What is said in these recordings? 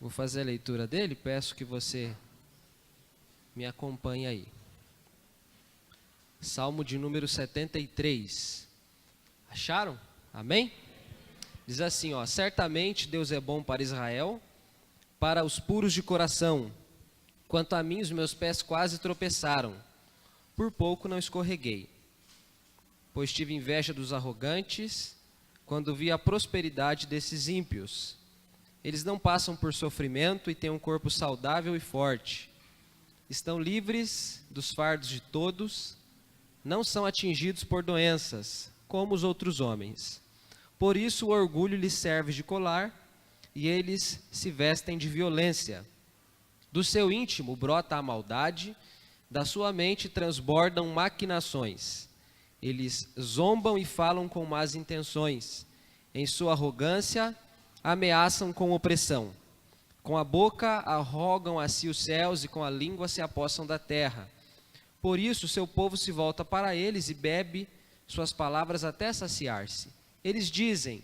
Vou fazer a leitura dele, peço que você me acompanhe aí. Salmo de número 73. Acharam? Amém? Diz assim, ó: certamente Deus é bom para Israel, para os puros de coração. Quanto a mim, os meus pés quase tropeçaram, por pouco não escorreguei. Pois tive inveja dos arrogantes, quando vi a prosperidade desses ímpios. Eles não passam por sofrimento e têm um corpo saudável e forte. Estão livres dos fardos de todos, não são atingidos por doenças, como os outros homens. Por isso o orgulho lhes serve de colar, e eles se vestem de violência. Do seu íntimo brota a maldade, da sua mente transbordam maquinações. Eles zombam e falam com más intenções. Em sua arrogância, ameaçam com opressão. Com a boca arrogam a si os céus e com a língua se apossam da terra. Por isso seu povo se volta para eles e bebe suas palavras até saciar-se. Eles dizem: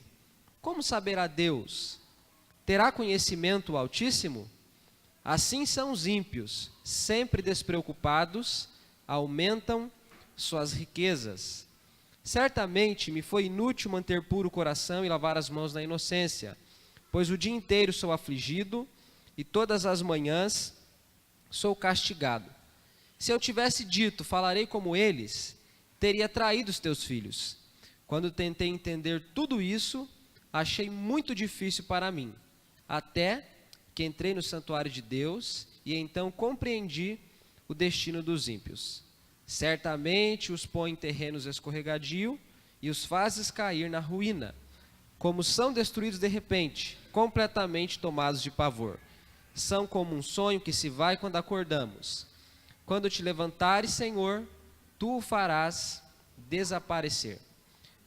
como saberá Deus? Terá conhecimento o Altíssimo? Assim são os ímpios, sempre despreocupados, aumentam suas riquezas. Certamente me foi inútil manter puro o coração e lavar as mãos na inocência, pois o dia inteiro sou afligido e todas as manhãs sou castigado. Se eu tivesse dito, falarei como eles, teria traído os teus filhos. Quando tentei entender tudo isso, achei muito difícil para mim, até que entrei no santuário de Deus e então compreendi o destino dos ímpios. Certamente os põe em terrenos escorregadio e os fazes cair na ruína, como são destruídos de repente, completamente tomados de pavor. São como um sonho que se vai quando acordamos. Quando te levantares, Senhor, tu o farás desaparecer.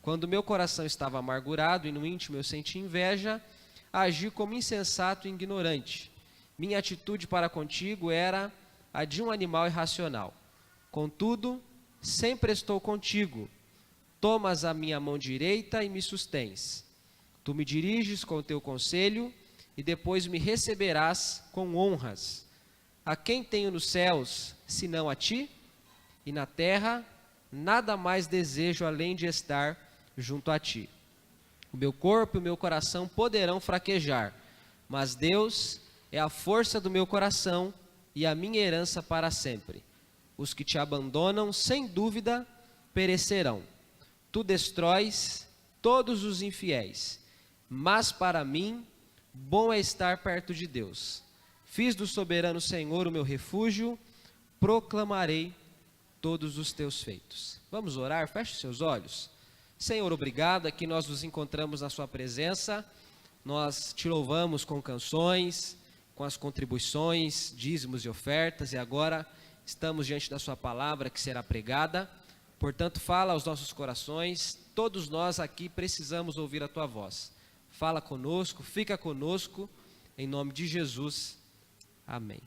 Quando meu coração estava amargurado e no íntimo eu senti inveja, agi como insensato e ignorante. Minha atitude para contigo era a de um animal irracional. Contudo, sempre estou contigo. Tomas a minha mão direita e me sustens. Tu me diriges com o teu conselho e depois me receberás com honras. A quem tenho nos céus, senão a ti? E na terra, nada mais desejo além de estar junto a ti. O meu corpo e o meu coração poderão fraquejar, mas Deus é a força do meu coração e a minha herança para sempre. Os que te abandonam, sem dúvida, perecerão. Tu destróis todos os infiéis, mas para mim, bom é estar perto de Deus. Fiz do soberano Senhor o meu refúgio, proclamarei todos os teus feitos. Vamos orar? Feche seus olhos. Senhor, obrigado, aqui nós nos encontramos na sua presença, nós te louvamos com canções, com as contribuições, dízimos e ofertas, e agora estamos diante da sua palavra que será pregada. Portanto, fala aos nossos corações, todos nós aqui precisamos ouvir a tua voz. Fala conosco, fica conosco, em nome de Jesus, amém.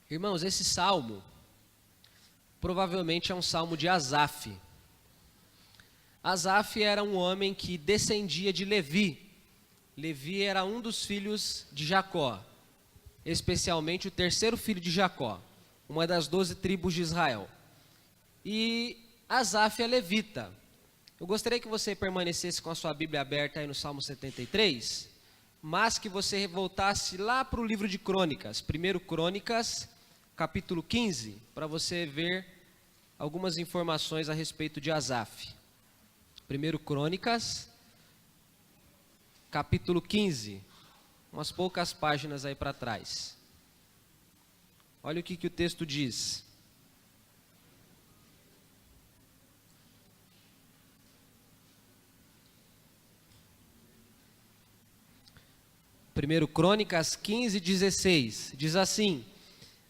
Irmãos, esse salmo provavelmente é um salmo de Asaf. Asaf era um homem que descendia de Levi. Levi era um dos filhos de Jacó, especialmente o terceiro filho de Jacó, uma das 12 tribos de Israel. E Asaf é levita. Eu gostaria que você permanecesse com a sua Bíblia aberta aí no Salmo 73, mas que você voltasse lá para o livro de Crônicas, 1 Crônicas, capítulo 15, para você ver algumas informações a respeito de Asaf. 1 Crônicas, capítulo 15, umas poucas páginas aí para trás. Olha o que o texto diz. Primeiro Crônicas 15, 16, diz assim: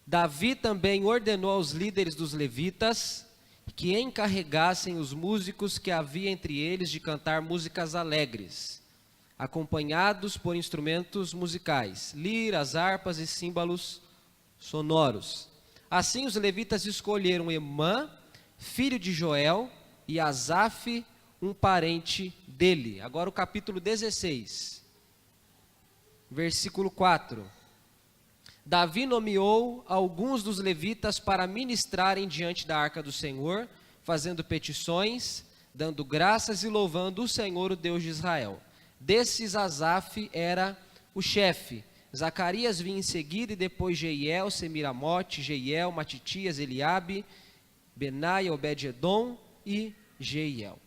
Davi também ordenou aos líderes dos levitas que encarregassem os músicos que havia entre eles de cantar músicas alegres, acompanhados por instrumentos musicais, liras, harpas e símbolos sonoros. Assim os levitas escolheram Emã, filho de Joel, e Asaf, um parente dele. Agora o capítulo 16, versículo 4. Davi nomeou alguns dos levitas para ministrarem diante da arca do Senhor, fazendo petições, dando graças e louvando o Senhor, o Deus de Israel. Desses, Asaf era o chefe. Zacarias vinha em seguida, e depois Jeiel, Semiramote, Jeiel, Matitias, Eliabe, Benaia, Obed-edom e Jeiel.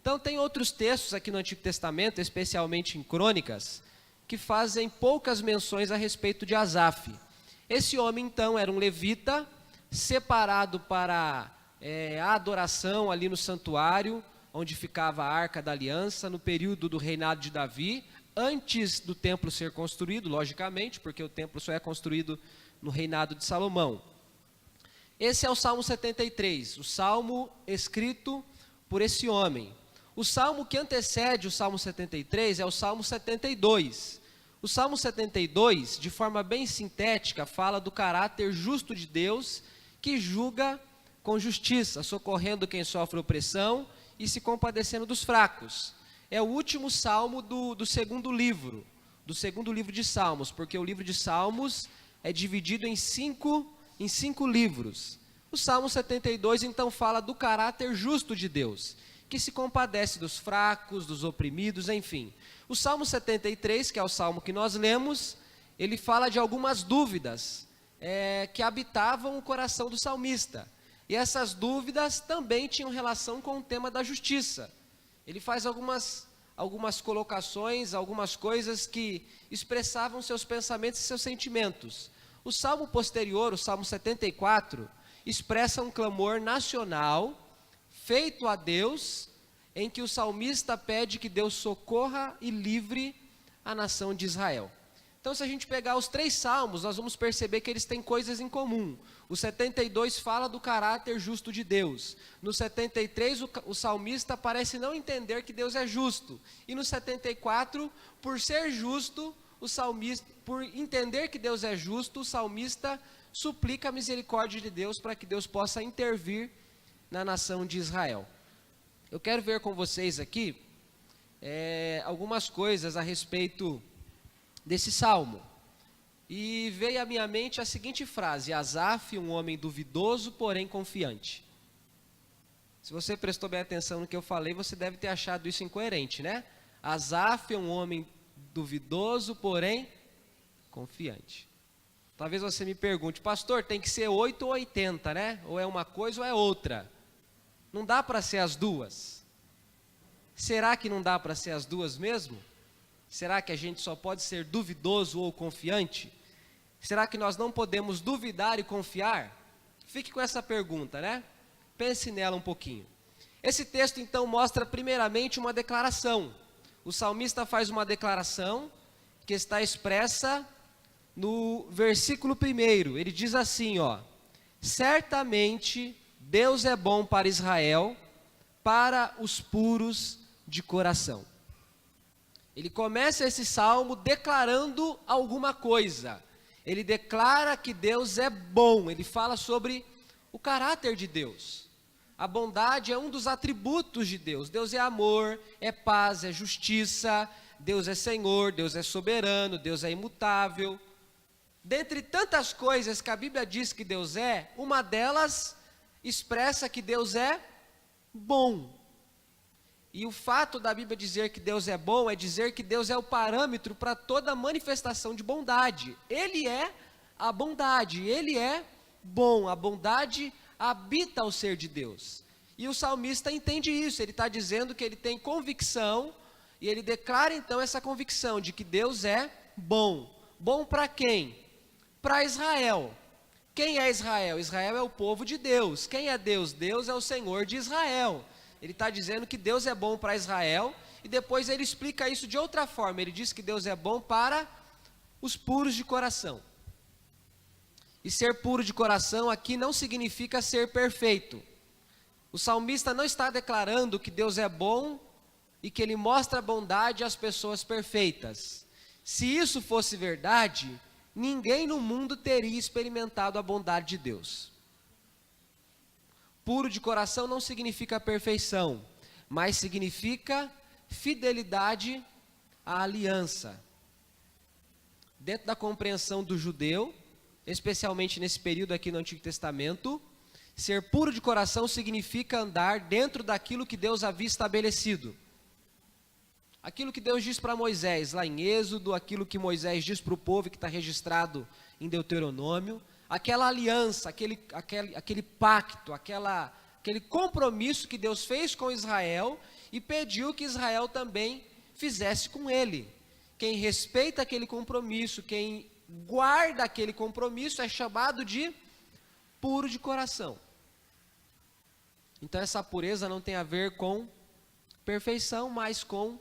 Então tem outros textos aqui no Antigo Testamento, especialmente em Crônicas, que fazem poucas menções a respeito de Asaf. Esse homem então era um levita, separado para a adoração ali no santuário, onde ficava a Arca da Aliança, no período do reinado de Davi, antes do templo ser construído, logicamente, porque o templo só é construído no reinado de Salomão. Esse é o Salmo 73, o salmo escrito por esse homem. O salmo que antecede o Salmo 73 é o Salmo 72. O Salmo 72, de forma bem sintética, fala do caráter justo de Deus, que julga com justiça, socorrendo quem sofre opressão e se compadecendo dos fracos. É o último salmo do segundo livro de Salmos, porque o livro de Salmos é dividido em cinco livros. O Salmo 72, então, fala do caráter justo de Deus, que se compadece dos fracos, dos oprimidos, enfim. O Salmo 73, que é o salmo que nós lemos, ele fala de algumas dúvidas que habitavam o coração do salmista. E essas dúvidas também tinham relação com o tema da justiça. Ele faz algumas colocações, algumas coisas que expressavam seus pensamentos e seus sentimentos. O salmo posterior, o Salmo 74, expressa um clamor nacional feito a Deus, em que o salmista pede que Deus socorra e livre a nação de Israel. Então, se a gente pegar os 3 salmos, nós vamos perceber que eles têm coisas em comum. O 72 fala do caráter justo de Deus. No 73, o salmista parece não entender que Deus é justo. E no 74, por ser justo, por entender que Deus é justo, o salmista suplica a misericórdia de Deus para que Deus possa intervir na nação de Israel. Eu quero ver com vocês aqui algumas coisas a respeito desse salmo. E veio à minha mente a seguinte frase: Asaf, um homem duvidoso, porém confiante. Se você prestou bem atenção no que eu falei, você deve ter achado isso incoerente, né? Asaf é um homem duvidoso, porém confiante. Talvez você me pergunte: pastor, tem que ser 8 ou 80, né? Ou é uma coisa ou é outra. Não dá para ser as duas. Será que não dá para ser as duas mesmo? Será que a gente só pode ser duvidoso ou confiante? Será que nós não podemos duvidar e confiar? Fique com essa pergunta, né? Pense nela um pouquinho. Esse texto então mostra primeiramente uma declaração. O salmista faz uma declaração que está expressa no versículo 1. Ele diz assim, ó: certamente Deus é bom para Israel, para os puros de coração. Ele começa esse salmo declarando alguma coisa. Ele declara que Deus é bom. Ele fala sobre o caráter de Deus. A bondade é um dos atributos de Deus. Deus é amor, é paz, é justiça. Deus é Senhor, Deus é soberano, Deus é imutável. Dentre tantas coisas que a Bíblia diz que Deus é, uma delas expressa que Deus é bom. E o fato da Bíblia dizer que Deus é bom é dizer que Deus é o parâmetro para toda manifestação de bondade. Ele é a bondade, Ele é bom, a bondade habita o ser de Deus. E o salmista entende isso, ele está dizendo que ele tem convicção, e ele declara então essa convicção de que Deus é bom. Bom para quem? Para Israel. Quem é Israel? Israel é o povo de Deus. Quem é Deus? Deus é o Senhor de Israel. Ele está dizendo que Deus é bom para Israel, e depois ele explica isso de outra forma. Ele diz que Deus é bom para os puros de coração. E ser puro de coração aqui não significa ser perfeito. O salmista não está declarando que Deus é bom e que Ele mostra bondade às pessoas perfeitas. Se isso fosse verdade, ninguém no mundo teria experimentado a bondade de Deus. Puro de coração não significa perfeição, mas significa fidelidade à aliança. Dentro da compreensão do judeu, especialmente nesse período aqui no Antigo Testamento, ser puro de coração significa andar dentro daquilo que Deus havia estabelecido. Aquilo que Deus diz para Moisés, lá em Êxodo, aquilo que Moisés diz para o povo, que está registrado em Deuteronômio, aquela aliança, aquele pacto, aquele compromisso que Deus fez com Israel e pediu que Israel também fizesse com ele. Quem respeita aquele compromisso, quem guarda aquele compromisso é chamado de puro de coração. Então essa pureza não tem a ver com perfeição, mas com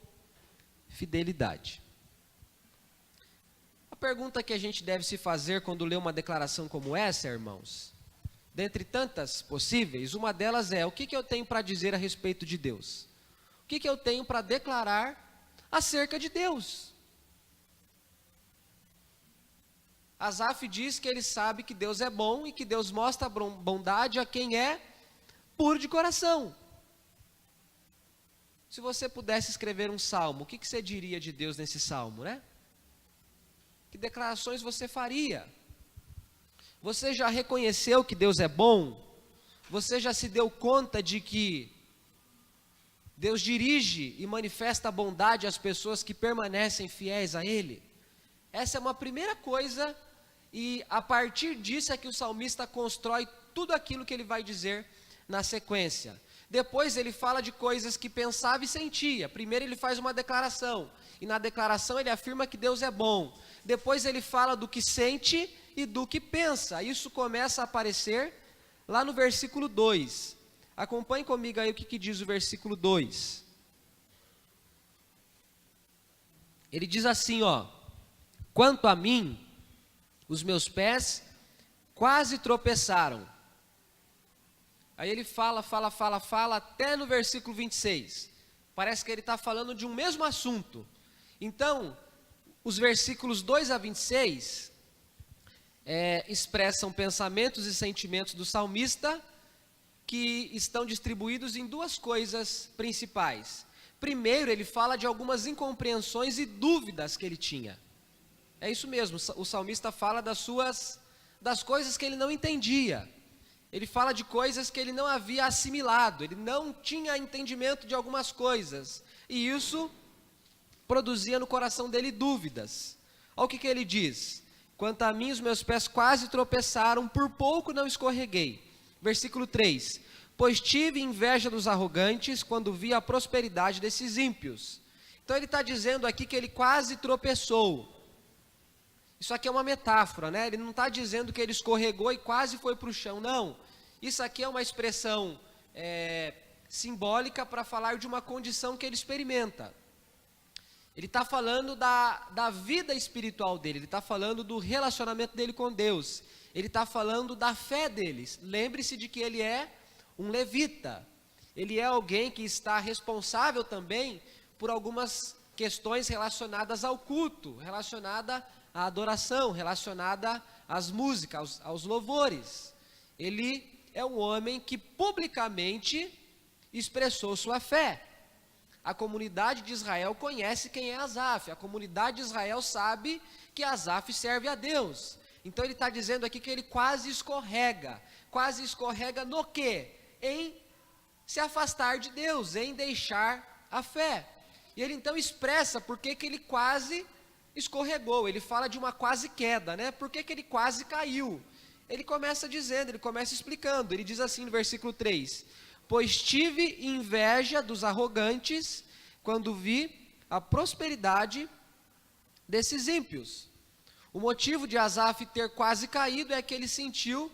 fidelidade. A pergunta que a gente deve se fazer quando lê uma declaração como essa, irmãos, dentre tantas possíveis, uma delas é: o que eu tenho para dizer a respeito de Deus? O que eu tenho para declarar acerca de Deus? Asaf diz que ele sabe que Deus é bom e que Deus mostra bondade a quem é puro de coração. Se você pudesse escrever um salmo, o que você diria de Deus nesse salmo, né? Que declarações você faria? Você já reconheceu que Deus é bom? Você já se deu conta de que Deus dirige e manifesta a bondade às pessoas que permanecem fiéis a Ele? Essa é uma primeira coisa, e a partir disso é que o salmista constrói tudo aquilo que ele vai dizer na sequência. Depois ele fala de coisas que pensava e sentia. Primeiro ele faz uma declaração, e na declaração ele afirma que Deus é bom. Depois ele fala do que sente e do que pensa. Isso começa a aparecer lá no versículo 2. Acompanhe comigo aí o que diz o versículo 2. Ele diz assim, ó: quanto a mim, os meus pés quase tropeçaram. Aí ele fala, até no versículo 26. Parece que ele está falando de um mesmo assunto. Então, os versículos 2 a 26 expressam pensamentos e sentimentos do salmista, que estão distribuídos em duas coisas principais. Primeiro, ele fala de algumas incompreensões e dúvidas que ele tinha. É isso mesmo, o salmista fala das coisas que ele não entendia. Ele fala de coisas que ele não havia assimilado, ele não tinha entendimento de algumas coisas. E isso produzia no coração dele dúvidas. Olha o que ele diz: quanto a mim, os meus pés quase tropeçaram, por pouco não escorreguei. Versículo 3: pois tive inveja dos arrogantes quando vi a prosperidade desses ímpios. Então ele está dizendo aqui que ele quase tropeçou. Isso aqui é uma metáfora, né? Ele não está dizendo que ele escorregou e quase foi para o chão, não. Isso aqui é uma expressão simbólica para falar de uma condição que ele experimenta. Ele está falando da vida espiritual dele, ele está falando do relacionamento dele com Deus, ele está falando da fé deles. Lembre-se de que ele é um levita, ele é alguém que está responsável também por algumas questões relacionadas ao culto, relacionada à adoração, relacionada às músicas, aos louvores. Ele é um homem que publicamente expressou sua fé. A comunidade de Israel conhece quem é Asaf, a comunidade de Israel sabe que Asaf serve a Deus. Então ele está dizendo aqui que ele quase escorrega no quê? Em se afastar de Deus, em deixar a fé. E ele então expressa por que ele quase escorregou, ele fala de uma quase queda, né? Por que ele quase caiu? Ele começa dizendo, ele começa explicando, ele diz assim no versículo 3: pois tive inveja dos arrogantes quando vi a prosperidade desses ímpios. O motivo de Asaf ter quase caído é que ele sentiu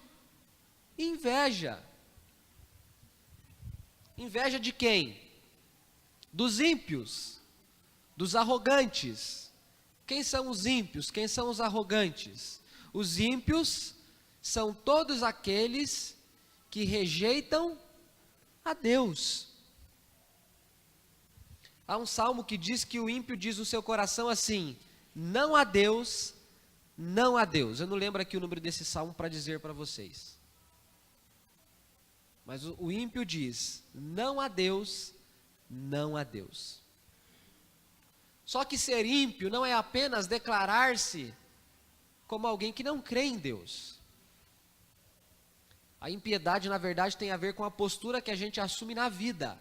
inveja. Inveja de quem? Dos ímpios, dos arrogantes. Quem são os ímpios? Quem são os arrogantes? Os ímpios são todos aqueles que rejeitam a Deus. Há um salmo que diz que o ímpio diz no seu coração assim: não há Deus, não há Deus. Eu não lembro aqui o número desse salmo para dizer para vocês. Mas o ímpio diz: não há Deus, não a Deus. Só que ser ímpio não é apenas declarar-se como alguém que não crê em Deus. A impiedade, na verdade, tem a ver com a postura que a gente assume na vida.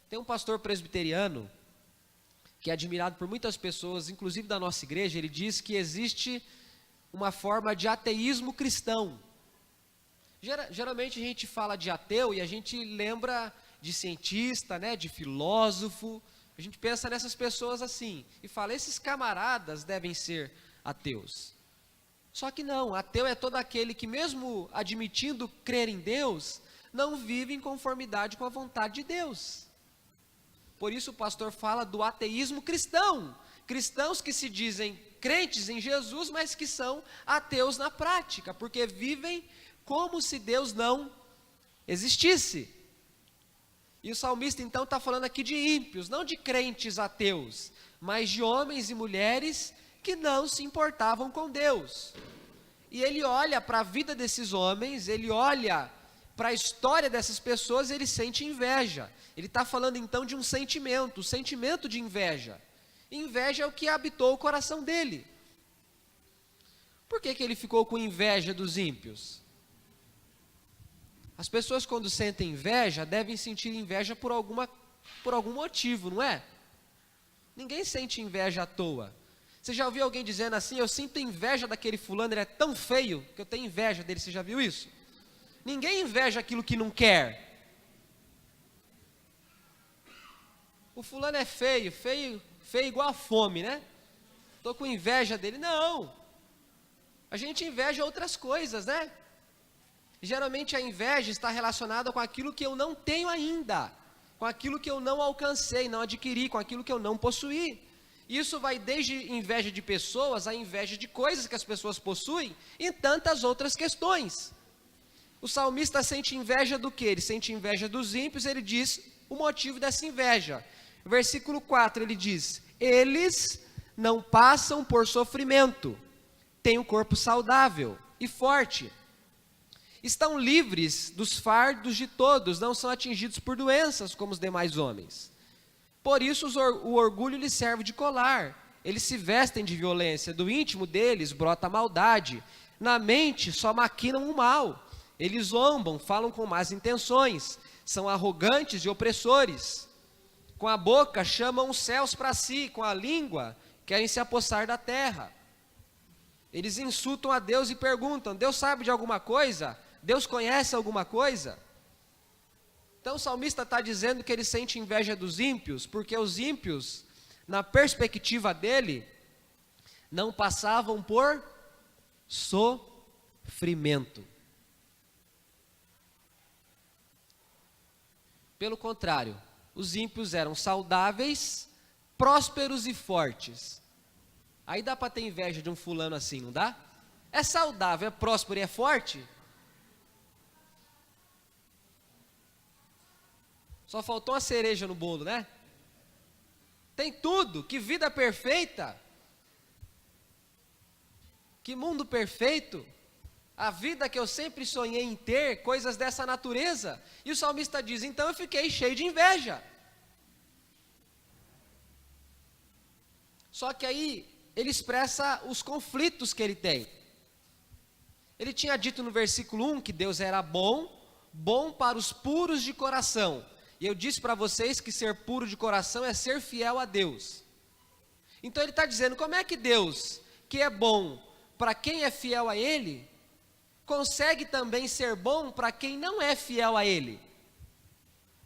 Tem um pastor presbiteriano, que é admirado por muitas pessoas, inclusive da nossa igreja. Ele diz que existe uma forma de ateísmo cristão. Geralmente a gente fala de ateu e a gente lembra de cientista, né, de filósofo. A gente pensa nessas pessoas assim e fala, esses camaradas devem ser ateus. Só que não, ateu é todo aquele que, mesmo admitindo crer em Deus, não vive em conformidade com a vontade de Deus. Por isso o pastor fala do ateísmo cristão. Cristãos que se dizem crentes em Jesus, mas que são ateus na prática, porque vivem como se Deus não existisse. E o salmista então está falando aqui de ímpios, não de crentes ateus, mas de homens e mulheres que não se importavam com Deus. E ele olha para a vida desses homens, ele olha para a história dessas pessoas, ele sente inveja. Ele está falando então de um sentimento, o sentimento de inveja. Inveja é o que habitou o coração dele. Por que ele ficou com inveja dos ímpios? As pessoas, quando sentem inveja, devem sentir inveja por algum motivo, não é? Ninguém sente inveja à toa. Você já ouviu alguém dizendo assim, eu sinto inveja daquele fulano, ele é tão feio que eu tenho inveja dele, você já viu isso? Ninguém inveja aquilo que não quer. O fulano é feio igual a fome, né? Estou com inveja dele. Não, a gente inveja outras coisas, né? Geralmente a inveja está relacionada com aquilo que eu não tenho ainda, com aquilo que eu não alcancei, não adquiri, com aquilo que eu não possuí. Isso vai desde inveja de pessoas, a inveja de coisas que as pessoas possuem, e tantas outras questões. O salmista sente inveja do quê? Ele sente inveja dos ímpios, ele diz o motivo dessa inveja. Versículo 4, ele diz, eles não passam por sofrimento, têm um corpo saudável e forte, estão livres dos fardos de todos, não são atingidos por doenças como os demais homens. Por isso o orgulho lhes serve de colar, eles se vestem de violência, do íntimo deles brota a maldade, na mente só maquinam o mal, eles zombam, falam com más intenções, são arrogantes e opressores, com a boca chamam os céus para si, com a língua querem se apossar da terra. Eles insultam a Deus e perguntam, Deus sabe de alguma coisa? Deus conhece alguma coisa? Então o salmista está dizendo que ele sente inveja dos ímpios, porque os ímpios, na perspectiva dele, não passavam por sofrimento. Pelo contrário, os ímpios eram saudáveis, prósperos e fortes. Aí dá para ter inveja de um fulano assim, não dá? É saudável, é próspero e é forte? Só faltou uma cereja no bolo, né? Tem tudo, que vida perfeita, que mundo perfeito, a vida que eu sempre sonhei em ter, coisas dessa natureza. E o salmista diz, então eu fiquei cheio de inveja. Só que aí ele expressa os conflitos que ele tem. Ele tinha dito no versículo 1 que Deus era bom para os puros de coração. E eu disse para vocês que ser puro de coração é ser fiel a Deus. Então ele está dizendo, como é que Deus, que é bom para quem é fiel a Ele, consegue também ser bom para quem não é fiel a Ele?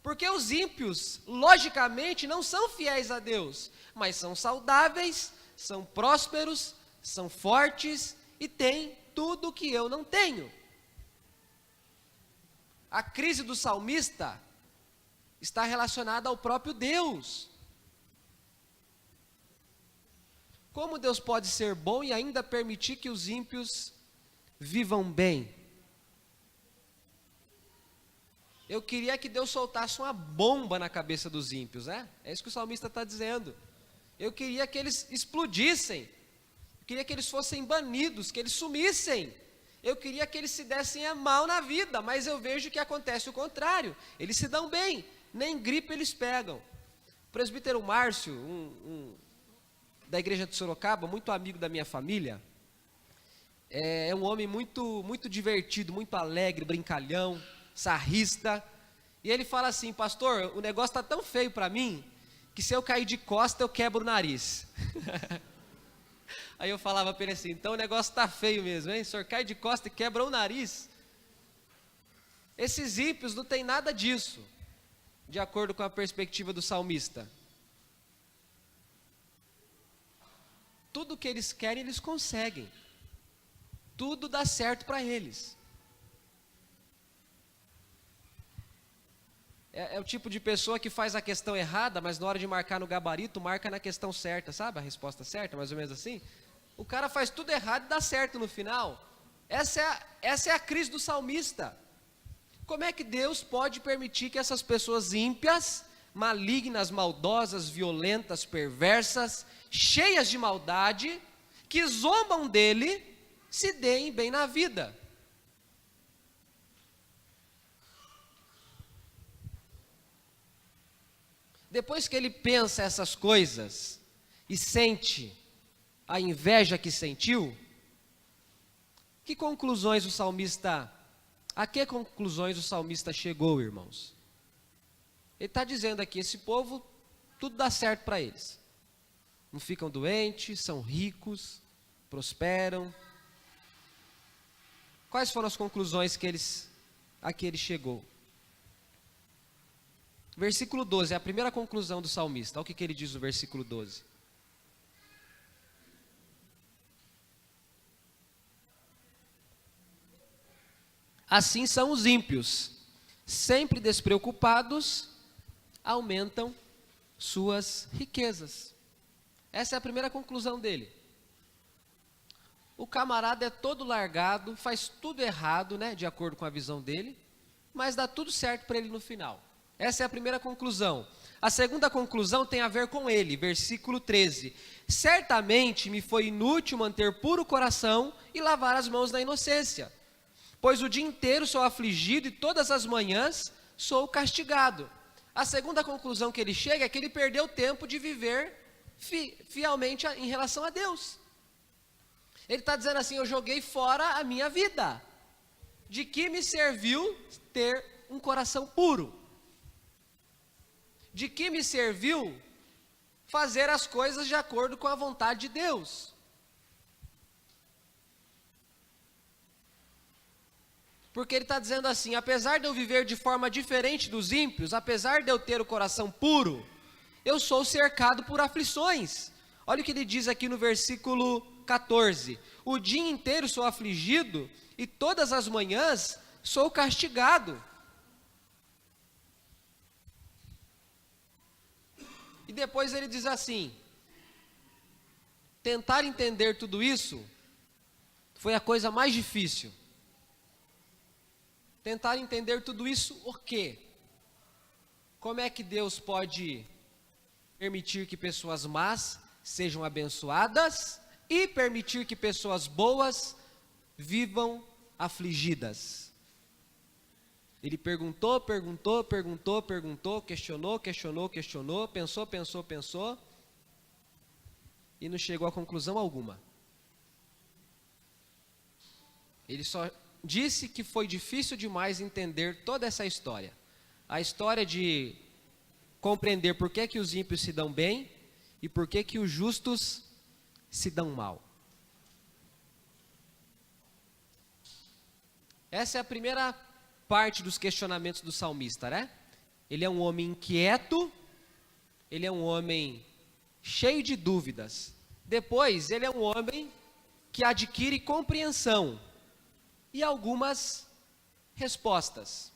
Porque os ímpios, logicamente, não são fiéis a Deus, mas são saudáveis, são prósperos, são fortes e têm tudo o que eu não tenho. A crise do salmista está relacionada ao próprio Deus. Como Deus pode ser bom e ainda permitir que os ímpios vivam bem? Eu queria que Deus soltasse uma bomba na cabeça dos ímpios, né? É isso que o salmista está dizendo. Eu queria que eles explodissem. Eu queria que eles fossem banidos, que eles sumissem. Eu queria que eles se dessem a mal na vida, mas eu vejo que acontece o contrário. Eles se dão bem. nem gripe eles pegam. O presbítero Márcio, da igreja de Sorocaba, muito amigo da minha família, é um homem muito divertido, muito alegre, brincalhão, sarrista. E ele fala assim: pastor, o negócio está tão feio para mim, que se eu cair de costa eu quebro o nariz. Aí eu falava para ele assim: então o negócio está feio mesmo, hein? O senhor cai de costa e quebra o nariz. Esses ímpios não tem nada disso, de acordo com a perspectiva do salmista. Tudo que eles querem, eles conseguem. Tudo dá certo para eles. É o tipo de pessoa que faz a questão errada, mas na hora de marcar no gabarito, marca na questão certa, sabe? A resposta certa, mais ou menos assim. O cara faz tudo errado e dá certo no final. Essa é a crise do salmista. Como é que Deus pode permitir que essas pessoas ímpias, malignas, maldosas, violentas, perversas, cheias de maldade, que zombam dele, se deem bem na vida? Depois que ele pensa essas coisas e sente a inveja que sentiu, a que conclusões o salmista chegou, irmãos? Ele está dizendo aqui: esse povo, tudo dá certo para eles. Não ficam doentes, são ricos, prosperam. Quais foram as conclusões a que ele chegou? Versículo 12, é a primeira conclusão do salmista. Olha o que ele diz no versículo 12. Assim são os ímpios, sempre despreocupados, aumentam suas riquezas. Essa é a primeira conclusão dele. O camarada é todo largado, faz tudo errado, né, de acordo com a visão dele, mas dá tudo certo para ele no final. Essa é a primeira conclusão. A segunda conclusão tem a ver com ele, versículo 13. Certamente me foi inútil manter puro o coração e lavar as mãos na inocência, pois o dia inteiro sou afligido e todas as manhãs sou castigado. A segunda conclusão que ele chega é que ele perdeu tempo de viver fielmente em relação a Deus. Ele está dizendo assim: eu joguei fora a minha vida. De que me serviu ter um coração puro? De que me serviu fazer as coisas de acordo com a vontade de Deus? Porque ele está dizendo assim: apesar de eu viver de forma diferente dos ímpios, apesar de eu ter o coração puro, eu sou cercado por aflições. Olha o que ele diz aqui no versículo 14: o dia inteiro sou afligido e todas as manhãs sou castigado. E depois ele diz assim: tentar entender tudo isso foi a coisa mais difícil. Tentar entender tudo isso o quê? Como é que Deus pode permitir que pessoas más sejam abençoadas e permitir que pessoas boas vivam afligidas? Ele perguntou, questionou, pensou e não chegou a conclusão alguma. Ele só disse que foi difícil demais entender toda essa história. A história de compreender por que os ímpios se dão bem e por que os justos se dão mal. Essa é a primeira parte dos questionamentos do salmista, né? Ele é um homem inquieto, ele é um homem cheio de dúvidas. Depois, ele é um homem que adquire compreensão e algumas respostas.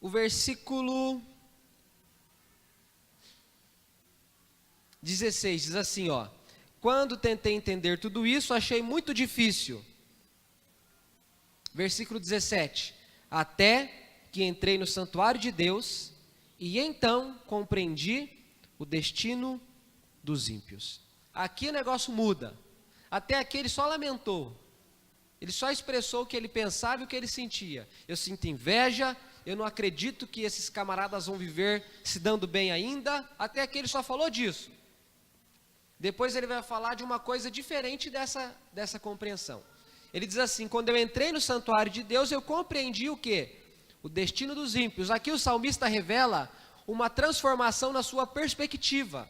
O versículo 16 diz assim, ó: quando tentei entender tudo isso, achei muito difícil. Versículo 17: até que entrei no santuário de Deus, e então compreendi o destino dos ímpios. Aqui o negócio muda. Até aqui ele só lamentou. Ele só expressou o que ele pensava e o que ele sentia. Eu sinto inveja, eu não acredito que esses camaradas vão viver se dando bem ainda, até que ele só falou disso. Depois ele vai falar de uma coisa diferente dessa compreensão. Ele diz assim: quando eu entrei no santuário de Deus, eu compreendi o quê? O destino dos ímpios. Aqui o salmista revela uma transformação na sua perspectiva.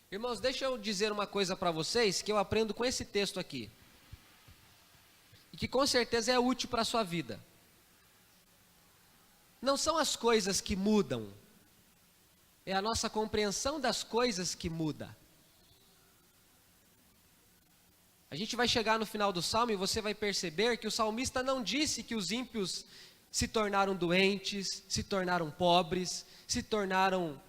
Irmãos, deixa eu dizer uma coisa para vocês que eu aprendo com esse texto aqui. E que com certeza é útil para a sua vida. Não são as coisas que mudam. É a nossa compreensão das coisas que muda. A gente vai chegar no final do salmo e você vai perceber que o salmista não disse que os ímpios se tornaram doentes, se tornaram pobres, se tornaram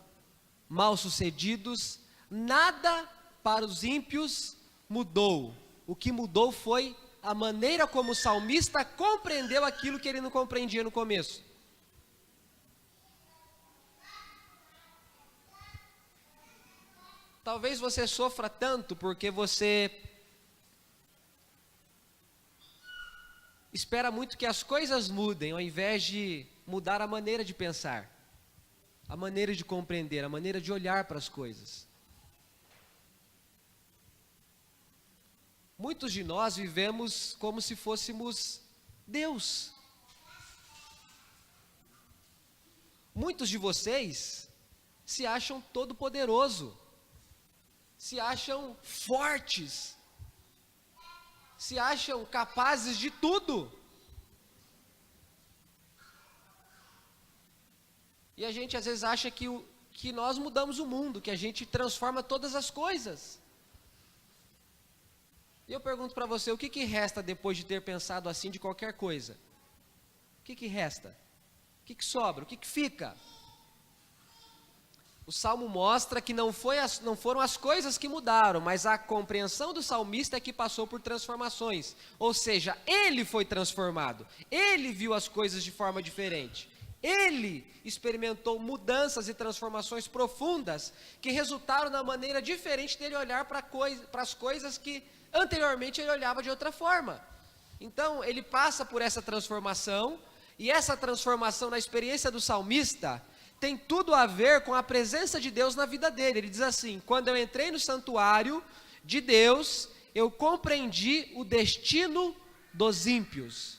mal-sucedidos. Nada para os ímpios mudou. O que mudou foi a maneira como o salmista compreendeu aquilo que ele não compreendia no começo. Talvez você sofra tanto porque você espera muito que as coisas mudem, ao invés de mudar a maneira de pensar, a maneira de compreender, a maneira de olhar para as coisas. Muitos de nós vivemos como se fôssemos Deus. Muitos de vocês se acham todo-poderoso, se acham fortes, se acham capazes de tudo. E a gente às vezes acha que nós mudamos o mundo, que a gente transforma todas as coisas. E eu pergunto para você, o que resta depois de ter pensado assim de qualquer coisa? O que resta? O que sobra? O que fica? O Salmo mostra que não foram as coisas que mudaram, mas a compreensão do salmista é que passou por transformações. Ou seja, ele foi transformado, ele viu as coisas de forma diferente. Ele experimentou mudanças e transformações profundas que resultaram na maneira diferente dele olhar para as coisas que anteriormente ele olhava de outra forma. Então ele passa por essa transformação, e essa transformação na experiência do salmista tem tudo a ver com a presença de Deus na vida dele. Ele diz assim: quando eu entrei no santuário de Deus, eu compreendi o destino dos ímpios.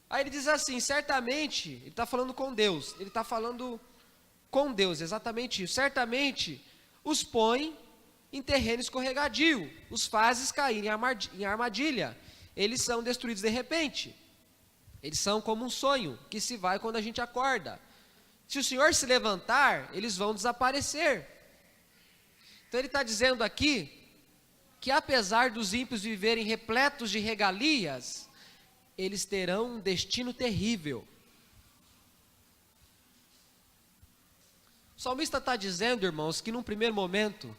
Aí ele diz assim: certamente, ele está falando com Deus, ele está falando com Deus, exatamente isso. Certamente os põe em terreno escorregadio, os fazes cair em armadilha, eles são destruídos de repente, eles são como um sonho que se vai quando a gente acorda. Se o Senhor se levantar, eles vão desaparecer. Então ele está dizendo aqui que apesar dos ímpios viverem repletos de regalias, eles terão um destino terrível. O salmista está dizendo, irmãos, que num primeiro momento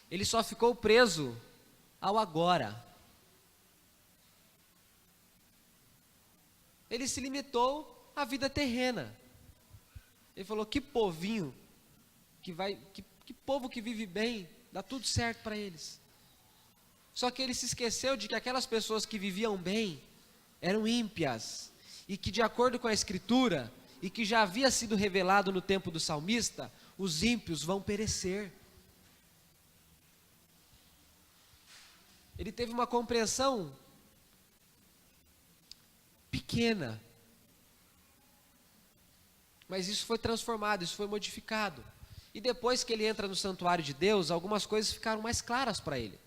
ele só ficou preso ao agora. Ele se limitou à vida terrena. Ele falou: que povinho, que povo que vive bem, dá tudo certo para eles. Só que ele se esqueceu de que aquelas pessoas que viviam bem eram ímpias, e que de acordo com a Escritura, e que já havia sido revelado no tempo do salmista, os ímpios vão perecer. Ele teve uma compreensão pequena, mas isso foi transformado, isso foi modificado. E depois que ele entra no santuário de Deus, algumas coisas ficaram mais claras para ele.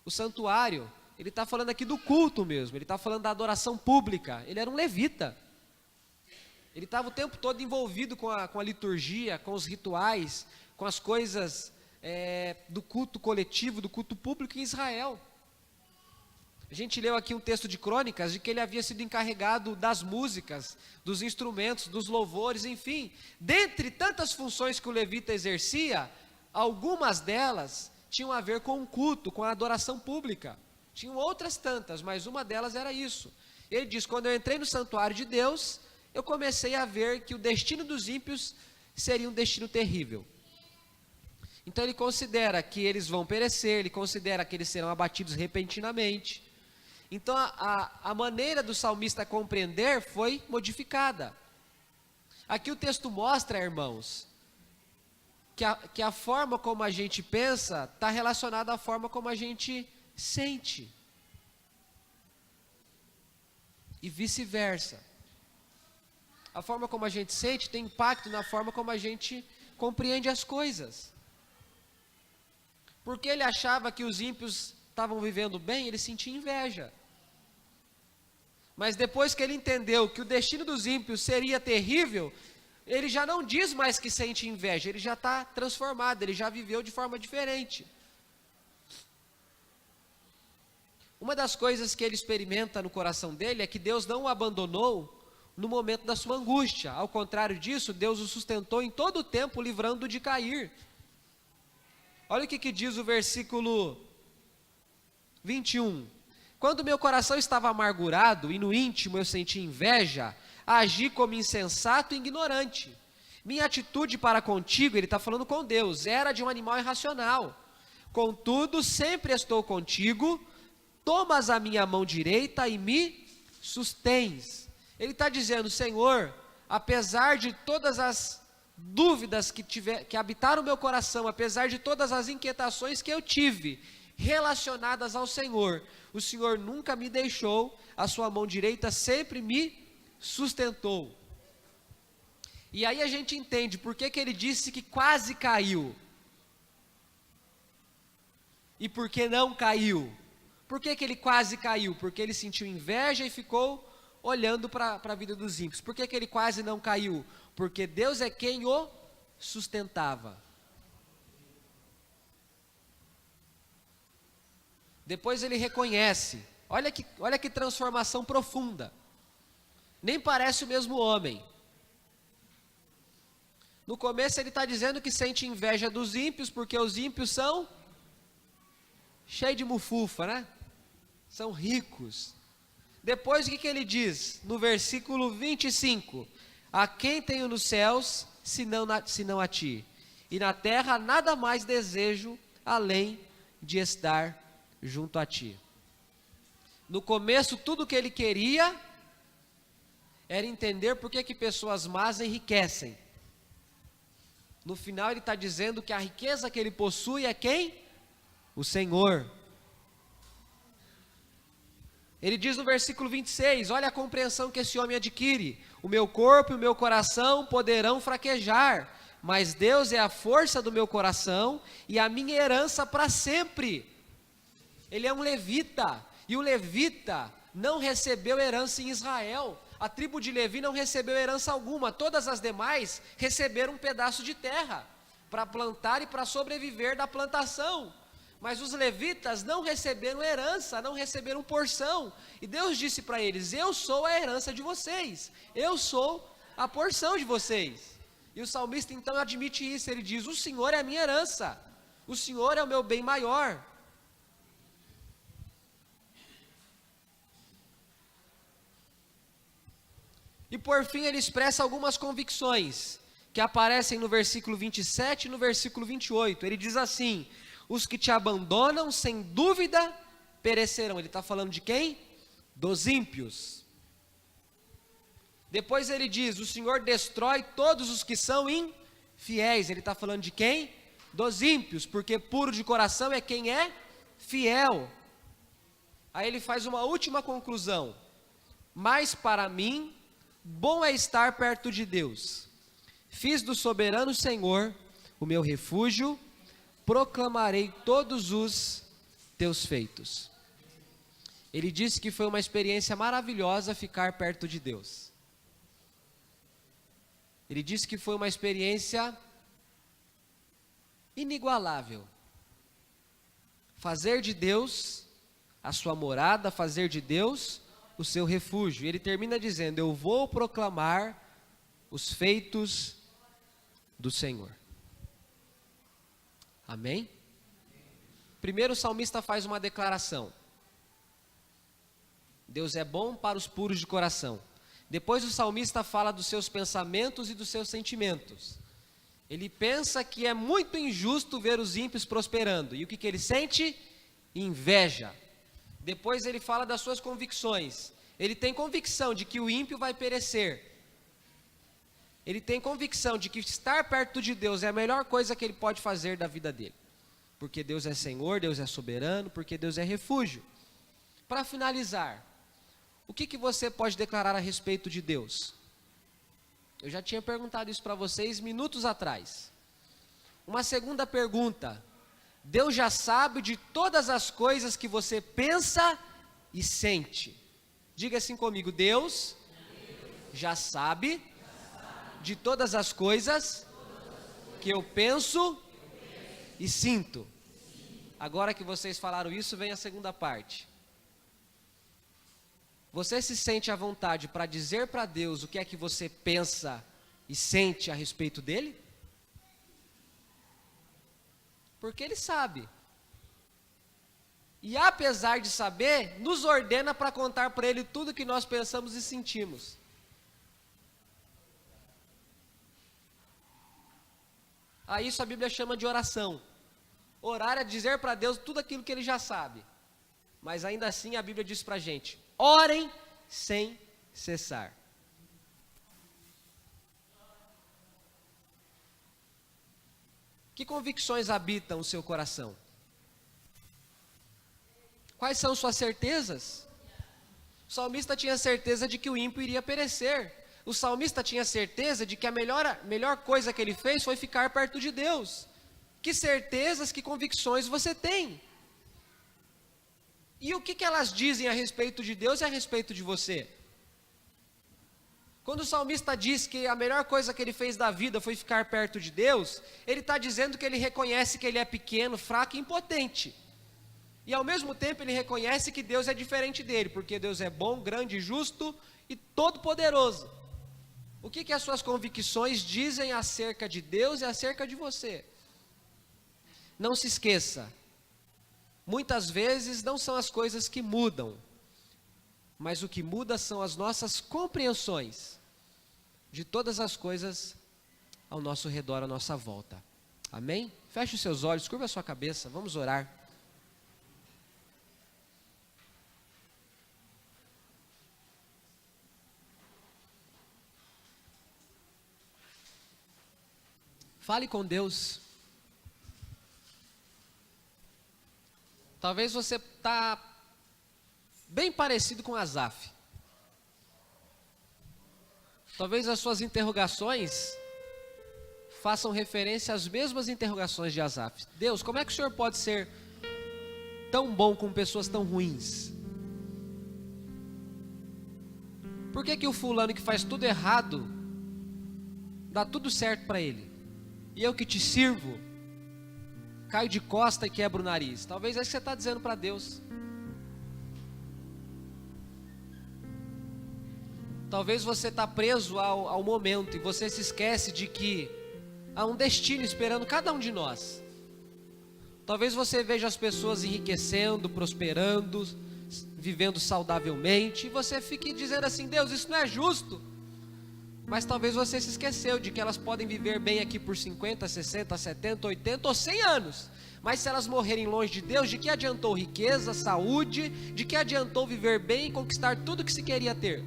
O santuário, ele está falando aqui do culto mesmo, ele está falando da adoração pública. Ele era um levita, ele estava o tempo todo envolvido com a liturgia, com os rituais, com as coisas do culto coletivo, do culto público em Israel. A gente leu aqui um texto de Crônicas de que ele havia sido encarregado das músicas, dos instrumentos, dos louvores, enfim. Dentre tantas funções que o levita exercia, algumas delas tinham a ver com o culto, com a adoração pública. Tinham outras tantas, mas uma delas era isso. Ele diz: quando eu entrei no santuário de Deus, eu comecei a ver que o destino dos ímpios seria um destino terrível. Então ele considera que eles vão perecer, ele considera que eles serão abatidos repentinamente. Então a maneira do salmista compreender foi modificada. Aqui o texto mostra, irmãos, que a forma como a gente pensa está relacionada à forma como a gente sente. E vice-versa. A forma como a gente sente tem impacto na forma como a gente compreende as coisas. Porque ele achava que os ímpios estavam vivendo bem, ele sentia inveja. Mas depois que ele entendeu que o destino dos ímpios seria terrível, ele já não diz mais que sente inveja, ele já está transformado, ele já viveu de forma diferente. Uma das coisas que ele experimenta no coração dele é que Deus não o abandonou no momento da sua angústia. Ao contrário disso, Deus o sustentou em todo o tempo, livrando-o de cair. Olha o que diz o versículo 21. Quando meu coração estava amargurado e no íntimo eu senti inveja, agi como insensato e ignorante. Minha atitude para contigo, ele está falando com Deus, era de um animal irracional. Contudo, sempre estou contigo, tomas a minha mão direita e me sustens. Ele está dizendo, Senhor, apesar de todas as dúvidas que habitaram o meu coração, apesar de todas as inquietações que eu tive relacionadas ao Senhor, o Senhor nunca me deixou, a sua mão direita sempre me sustentou. E aí a gente entende por que ele disse que quase caiu. E por que não caiu? Por que ele quase caiu? Porque ele sentiu inveja e ficou olhando para a vida dos ímpios. Por que ele quase não caiu? Porque Deus é quem o sustentava. Depois ele reconhece, olha que transformação profunda. Nem parece o mesmo homem. No começo ele está dizendo que sente inveja dos ímpios, porque os ímpios são cheios de mufufa, né? São ricos. Depois o que ele diz? No versículo 25. A quem tenho nos céus, senão a ti? E na terra nada mais desejo, além de estar junto a ti. No começo tudo que ele queria era entender por que pessoas más enriquecem. No final ele está dizendo que a riqueza que ele possui é quem? O Senhor. Ele diz no versículo 26, olha a compreensão que esse homem adquire. O meu corpo e o meu coração poderão fraquejar, mas Deus é a força do meu coração e a minha herança para sempre. Ele é um levita, e o levita não recebeu herança em Israel. A tribo de Levi não recebeu herança alguma, todas as demais receberam um pedaço de terra para plantar e para sobreviver da plantação. Mas os levitas não receberam herança, não receberam porção. E Deus disse para eles, eu sou a herança de vocês, eu sou a porção de vocês. E o salmista então admite isso, ele diz, o Senhor é a minha herança, o Senhor é o meu bem maior. E por fim ele expressa algumas convicções, que aparecem no versículo 27 e no versículo 28. Ele diz assim, os que te abandonam, sem dúvida, perecerão. Ele está falando de quem? Dos ímpios. Depois ele diz, o Senhor destrói todos os que são infiéis. Ele está falando de quem? Dos ímpios, porque puro de coração é quem é fiel. Aí ele faz uma última conclusão. Mas para mim, bom é estar perto de Deus. Fiz do soberano Senhor o meu refúgio, proclamarei todos os teus feitos. Ele disse que foi uma experiência maravilhosa ficar perto de Deus. Ele disse que foi uma experiência inigualável. Fazer de Deus a sua morada, fazer de Deus o seu refúgio. E ele termina dizendo, eu vou proclamar os feitos do Senhor. Amém? Primeiro o salmista faz uma declaração. Deus é bom para os puros de coração. Depois o salmista fala dos seus pensamentos e dos seus sentimentos. Ele pensa que é muito injusto ver os ímpios prosperando. E o que ele sente? Inveja. Depois ele fala das suas convicções. Ele tem convicção de que o ímpio vai perecer. Ele tem convicção de que estar perto de Deus é a melhor coisa que ele pode fazer da vida dele. Porque Deus é Senhor, Deus é soberano, porque Deus é refúgio. Para finalizar, o que você pode declarar a respeito de Deus? Eu já tinha perguntado isso para vocês minutos atrás. Uma segunda pergunta: Deus já sabe de todas as coisas que você pensa e sente. Diga assim comigo: Deus já sabe de todas as coisas que eu penso e sinto. Agora que vocês falaram isso, vem a segunda parte. Você se sente à vontade para dizer para Deus o que é que você pensa e sente a respeito dele? Porque ele sabe. E apesar de saber, nos ordena para contar para ele tudo que nós pensamos e sentimos. A isso a Bíblia chama de oração. Orar é dizer para Deus tudo aquilo que ele já sabe. Mas ainda assim a Bíblia diz para a gente: orem sem cessar. Que convicções habitam o seu coração? Quais são suas certezas? O salmista tinha certeza de que o ímpio iria perecer. O salmista tinha certeza de que a melhor coisa que ele fez foi ficar perto de Deus. Que certezas, que convicções você tem? E o que elas dizem a respeito de Deus e a respeito de você? Quando o salmista diz que a melhor coisa que ele fez da vida foi ficar perto de Deus, ele está dizendo que ele reconhece que ele é pequeno, fraco e impotente. E ao mesmo tempo ele reconhece que Deus é diferente dele, porque Deus é bom, grande, justo e todo-poderoso. O que as suas convicções dizem acerca de Deus e acerca de você? Não se esqueça, muitas vezes não são as coisas que mudam, mas o que muda são as nossas compreensões de todas as coisas ao nosso redor, à nossa volta. Amém? Feche os seus olhos, curva a sua cabeça, vamos orar. Fale com Deus. Talvez você está bem parecido com Asaf. Talvez as suas interrogações façam referência às mesmas interrogações de Asaf. Deus, como é que o Senhor pode ser tão bom com pessoas tão ruins? Por que o fulano que faz tudo errado, dá tudo certo para ele? E eu que te sirvo, caio de costa e quebro o nariz. Talvez é isso que você está dizendo para Deus. Talvez você está preso ao momento e você se esquece de que há um destino esperando cada um de nós. Talvez você veja as pessoas enriquecendo, prosperando, vivendo saudavelmente, e você fique dizendo assim: Deus, isso não é justo. Mas talvez você se esqueceu de que elas podem viver bem aqui por 50, 60, 70, 80 ou 100 anos. Mas se elas morrerem longe de Deus, de que adiantou riqueza, saúde? De que adiantou viver bem e conquistar tudo que se queria ter?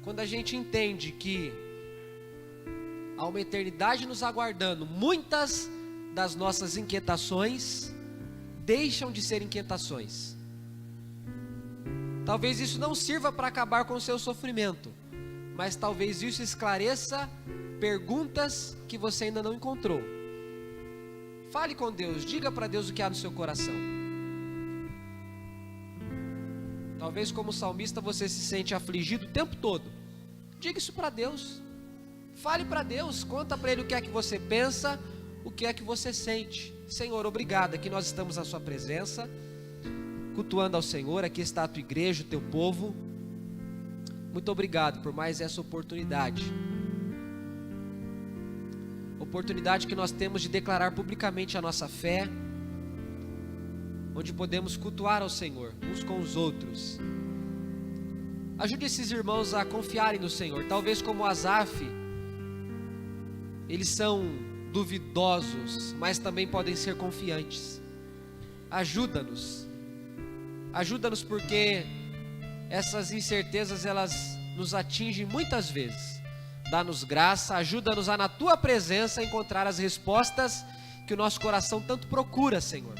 Quando a gente entende que há uma eternidade nos aguardando, muitas das nossas inquietações deixam de ser inquietações. Talvez isso não sirva para acabar com o seu sofrimento, mas talvez isso esclareça perguntas que você ainda não encontrou. Fale com Deus, diga para Deus o que há no seu coração. Talvez como salmista você se sente afligido o tempo todo. Diga isso para Deus. Fale para Deus, conta para Ele o que é que você pensa, o que é que você sente. Senhor, obrigado que nós estamos na sua presença, cultuando ao Senhor. Aqui está a tua igreja, o teu povo. Muito obrigado por mais essa oportunidade que nós temos de declarar publicamente a nossa fé, onde podemos cultuar ao Senhor uns com os outros. Ajude esses irmãos a confiarem no Senhor. Talvez como Asaf, eles são duvidosos, mas também podem ser confiantes. Ajuda-nos porque essas incertezas elas nos atingem muitas vezes. Dá-nos graça, ajuda-nos a na tua presença encontrar as respostas que o nosso coração tanto procura, Senhor.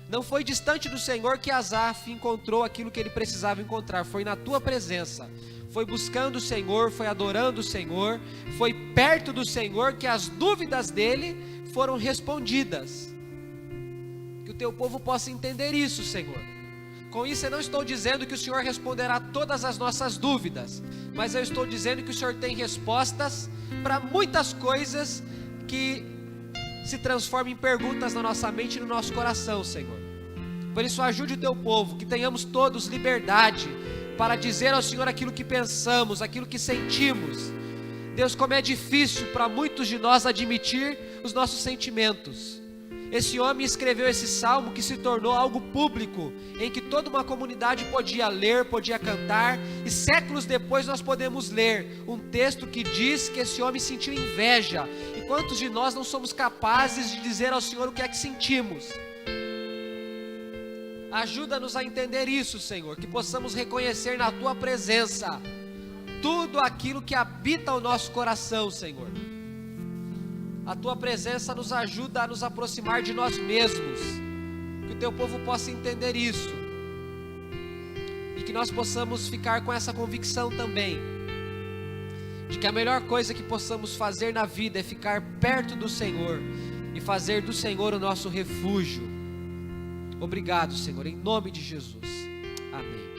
Não foi distante do Senhor que Asaf encontrou aquilo que ele precisava encontrar, foi na tua presença. Foi buscando o Senhor, foi adorando o Senhor, foi perto do Senhor que as dúvidas dele foram respondidas. Que o teu povo possa entender isso, Senhor. Com isso eu não estou dizendo que o Senhor responderá todas as nossas dúvidas, mas eu estou dizendo que o Senhor tem respostas para muitas coisas que se transformam em perguntas na nossa mente e no nosso coração, Senhor. Por isso ajude o teu povo, que tenhamos todos liberdade para dizer ao Senhor aquilo que pensamos, aquilo que sentimos. Deus, como é difícil para muitos de nós admitir os nossos sentimentos. Esse homem escreveu esse salmo que se tornou algo público, em que toda uma comunidade podia ler, podia cantar, e séculos depois nós podemos ler um texto que diz que esse homem sentiu inveja. E quantos de nós não somos capazes de dizer ao Senhor o que é que sentimos? Ajuda-nos a entender isso, Senhor, que possamos reconhecer na tua presença tudo aquilo que habita o nosso coração, Senhor. A tua presença nos ajuda a nos aproximar de nós mesmos, que o teu povo possa entender isso, e que nós possamos ficar com essa convicção também, de que a melhor coisa que possamos fazer na vida é ficar perto do Senhor, e fazer do Senhor o nosso refúgio. Obrigado, Senhor, em nome de Jesus, amém.